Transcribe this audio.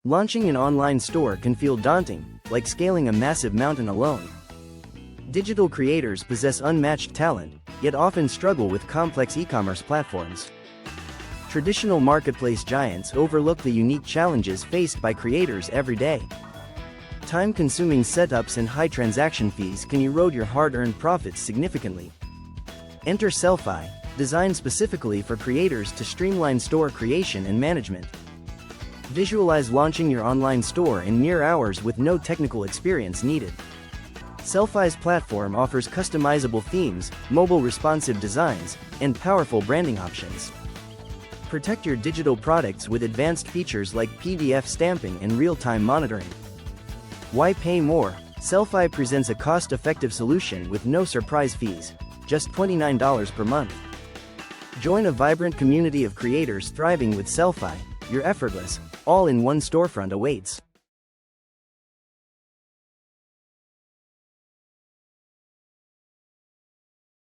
Launching an online store can feel daunting, like scaling a massive mountain alone. Digital creators possess unmatched talent, yet often struggle with complex e-commerce platforms. Traditional marketplace giants overlook the unique challenges faced by creators every day. Time-consuming setups and high transaction fees can erode your hard-earned profits significantly. Enter Sellfy, designed specifically for creators to streamline store creation and management. Visualize launching your online store in mere hours with no technical experience needed. Sellfy's platform offers customizable themes, mobile responsive designs, and powerful branding options. Protect your digital products with advanced features like PDF stamping and real-time monitoring. Why pay more? Sellfy presents a cost-effective solution with no surprise fees, just $29 per month. Join a vibrant community of creators thriving with Sellfy. Your effortless, all-in-one storefront awaits.